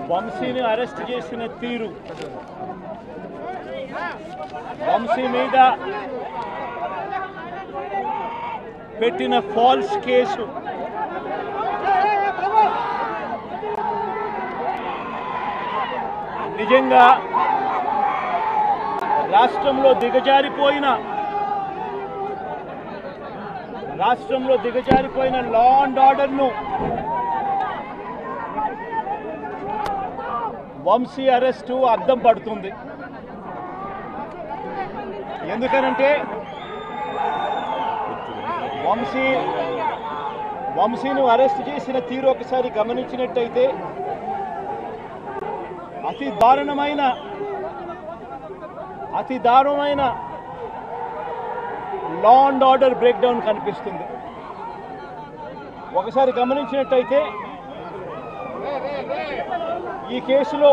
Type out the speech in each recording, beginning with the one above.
వంశీని అరెస్ట్ చేసిన తీరు, వంశీ మీద పెట్టిన ఫాల్స్ కేసు నిజంగా రాష్ట్రంలో దిగజారిపోయిన లా అండ్ ఆర్డర్ను వంశీ అరెస్టు అద్దం పడుతుంది. ఎందుకనంటే వంశీను అరెస్ట్ చేసిన తీరు ఒకసారి గమనించినట్టయితే అతి దారుణమైన law and order break down కనిపిస్తుంది. ఒకసారి గమనించినట్టయితే ఈ కేసులో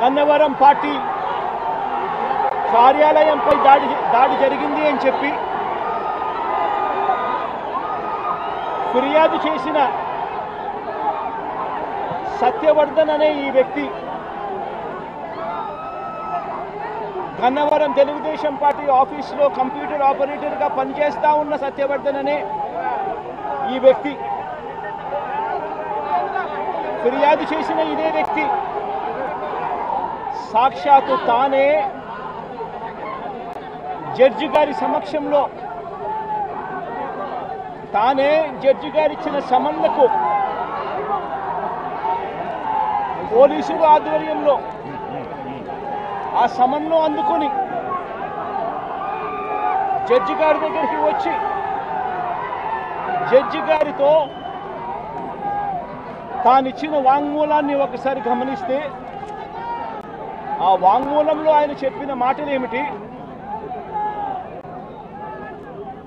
గన్నవరం పార్టీ కార్యాలయంపై దాడి జరిగింది అని చెప్పి ఫిర్యాదు చేసిన సత్యవర్ధన్ అనే ఈ వ్యక్తి, గన్నవరం తెలుగుదేశం పార్టీ ఆఫీసులో కంప్యూటర్ ఆపరేటర్గా పనిచేస్తూ ఉన్న సత్యవర్ధన్ అనే ఈ వ్యక్తి, ఫిర్యాదు చేసిన ఇదే వ్యక్తి సాక్షాత్తు తానే జడ్జి గారి సమక్షంలో జడ్జి గారిచ్చిన సమన్లకు పోలీసుల ఆధ్వర్యంలో ఆ సమన్ను అందుకొని జడ్జి గారి దగ్గరికి వచ్చి జడ్జి గారితో తానిచ్చిన వాంగ్మూలాన్ని ఒకసారి గమనిస్తే ఆ వాంగ్మూలంలో ఆయన చెప్పిన మాటలు ఏమిటి,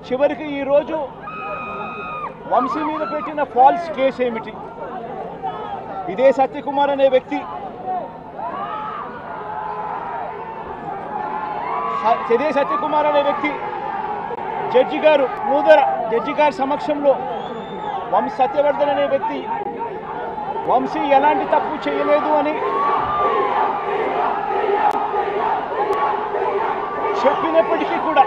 చివరికి ఈరోజు వంశీ మీద పెట్టిన ఫాల్స్ కేసు ఏమిటి, ఇదే సత్యకుమార్ అనే వ్యక్తి జడ్జి గారు జడ్జి గారి సమక్షంలో సత్యవర్ధన్ అనే వ్యక్తి వంశీ ఎలాంటి తప్పు చేయలేదు అని చెప్పినప్పటికీ కూడా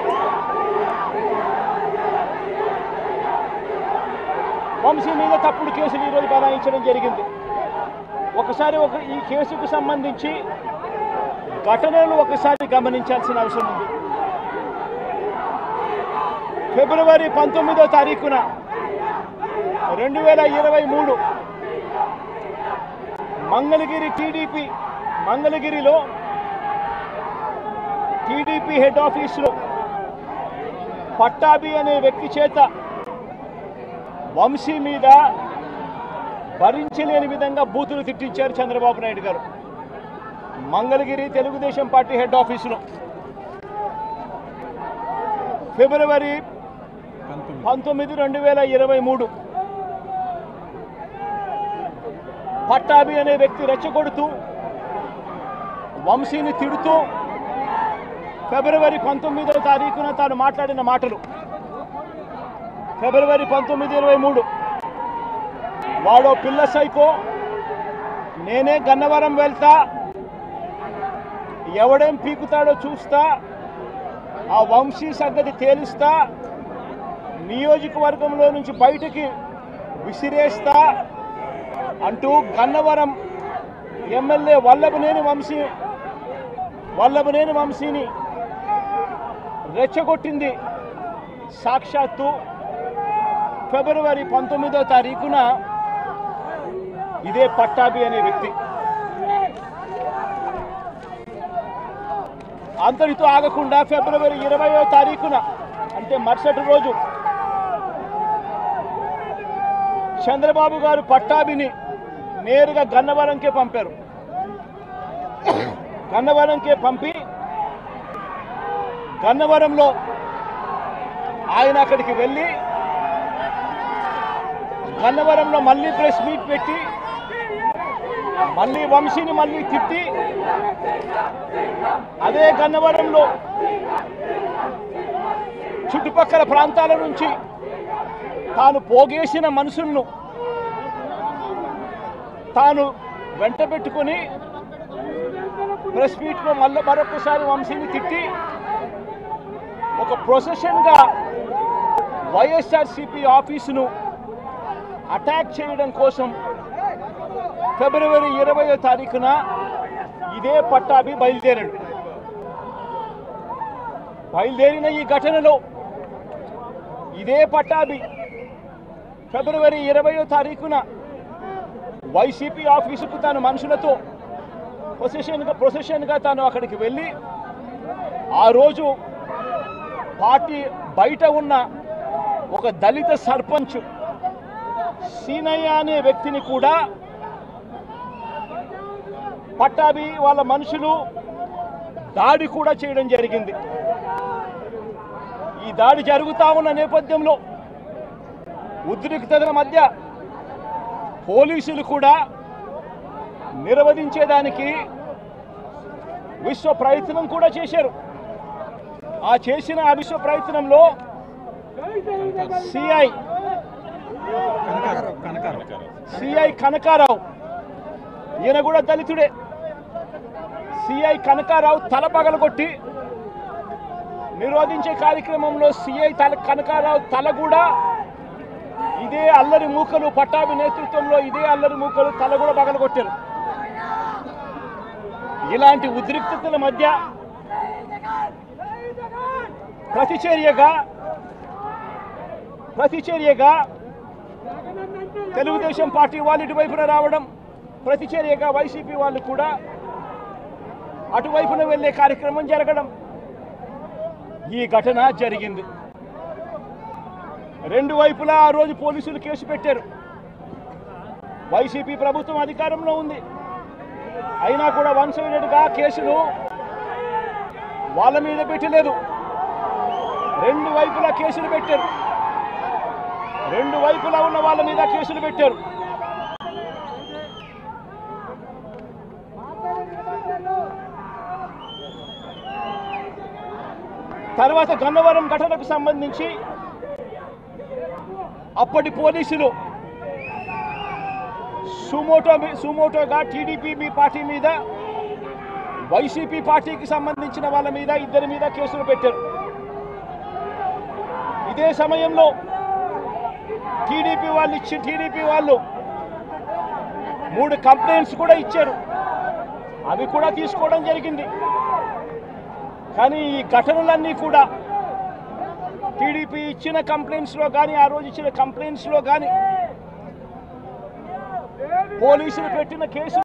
వంశీ మీద తప్పుడు కేసులు ఈరోజు బనాయించడం జరిగింది. ఒకసారి ఈ కేసుకు సంబంధించి ఘటనలు ఒకసారి గమనించాల్సిన అవసరం ఉంది. ఫిబ్రవరి 19వ తారీఖున 2023 మంగళగిరిలో టీడీపీ హెడ్ ఆఫీసులో పట్టాభి అనే వ్యక్తి చేత వంశీ మీద భరించలేని విధంగా బూతులు తిట్టించారు చంద్రబాబు నాయుడు గారు. మంగళగిరి తెలుగుదేశం పార్టీ హెడ్ ఆఫీసులో ఫిబ్రవరి 19, 2023 పట్టాభి అనే వ్యక్తి రెచ్చగొడుతూ వంశీని తిడుతూ ఫిబ్రవరి 19వ తారీఖున తాను మాట్లాడిన మాటలు, ఫిబ్రవరి 19, 23 వాడో పిల్ల సైకో, నేనే గన్నవరం వెళ్తా, ఎవడేం పీకుతాడో చూస్తా, ఆ వంశీ సంగతి తేలుస్తా, నియోజకవర్గంలో నుంచి బయటికి విసిరేస్తా అంటూ గన్నవరం ఎమ్మెల్యే వల్లభనేని వంశీని రెచ్చగొట్టింది సాక్షాత్తు ఫిబ్రవరి 19వ తారీఖున ఇదే పట్టాభి అనే వ్యక్తి. అంతటితో ఆగకుండా ఫిబ్రవరి 20వ తారీఖున అంటే మరుసటి రోజు చంద్రబాబు గారు పట్టాభిని నేరుగా గన్నవరంకే పంపారు. గన్నవరంకే పంపి గన్నవరంలో ఆయన అక్కడికి వెళ్ళి గన్నవరంలో మళ్ళీ ప్రెస్ మీట్ పెట్టి మళ్ళీ వంశీని మళ్ళీ తిట్టి అదే గన్నవరంలో చుట్టుపక్కల ప్రాంతాల నుంచి తాను పోగేసిన మనుషులను తాను వెంట పెట్టుకుని ప్రెస్ మీట్లో మరొకసారి వంశీని తిట్టి ఒక ప్రొసెషన్గా వైఎస్ఆర్సీపీ ఆఫీసును అటాక్ చేయడం కోసం ఫిబ్రవరి 20వ తారీఖున ఇదే పట్టాభి బయలుదేరిన ఈ ఘటనలో ఇదే పట్టాభి ఫిబ్రవరి 20వ తారీఖున వైసీపీ ఆఫీసుకు తాను మనుషులతో ప్రొసెషన్గా తాను అక్కడికి వెళ్ళి ఆ రోజు పార్టీ బయట ఉన్న ఒక దళిత సర్పంచ్ సీనయ్య అనే వ్యక్తిని కూడా పట్టాభి వాళ్ళ మనుషులు దాడి కూడా చేయడం జరిగింది. ఈ దాడి జరుగుతా ఉన్న నేపథ్యంలో ఉద్రిక్తతల మధ్య పోలీసులు కూడా నిర్వహించేదానికి విశ్వ ప్రయత్నం కూడా చేశారు. ఆ విశ్వ ప్రయత్నంలో సిఐ కనకారావు, ఈయన కూడా దళితుడే, సిఐ కనకారావు తల పగలగొట్టి నిరోధించే కార్యక్రమంలో సిఐ కనకారావు తల కూడా ఇదే అల్లరి మూకలు పట్టాభి నేతృత్వంలో ఇదే అల్లరి మూకలు తల కూడా పగలగొట్టారు. ఇలాంటి ఉద్రిక్తతల మధ్య ప్రతిచర్యగా తెలుగుదేశం పార్టీ వాళ్ళు ఇటువైపున రావడం, ప్రతిచర్యగా వైసీపీ వాళ్ళు కూడా అటువైపున వెళ్లే కార్యక్రమం జరగడం, ఈ ఘటన జరిగింది. రెండు వైపులా ఆ రోజు పోలీసులు కేసు పెట్టారు. వైసీపీ ప్రభుత్వం అధికారంలో ఉంది, అయినా కూడా వన్-సైడెడ్గా కేసులు వాళ్ళ మీద పెట్టలేదు. రెండు వైపులా కేసులు పెట్టారు, రెండు వైపులా ఉన్న వాళ్ళ మీద కేసులు పెట్టారు. తర్వాత గన్నవరం ఘటనకు సంబంధించి అప్పటి పోలీసులు సుమోటోగా టీడీపీ పార్టీ మీద, వైసీపీ పార్టీకి సంబంధించిన వాళ్ళ మీద, ఇద్దరి మీద కేసులు పెట్టారు. ఇదే సమయంలో టీడీపీ వాళ్ళు 3 కంప్లైంట్స్ కూడా ఇచ్చారు, అవి కూడా తీసుకోవడం జరిగింది. కానీ ఈ ఘటనలన్నీ కూడా టీడీపీ ఇచ్చిన కంప్లైంట్స్లో కానీ, ఆ రోజు ఇచ్చిన కంప్లైంట్స్లో కానీ, పోలీసులు పెట్టిన కేసు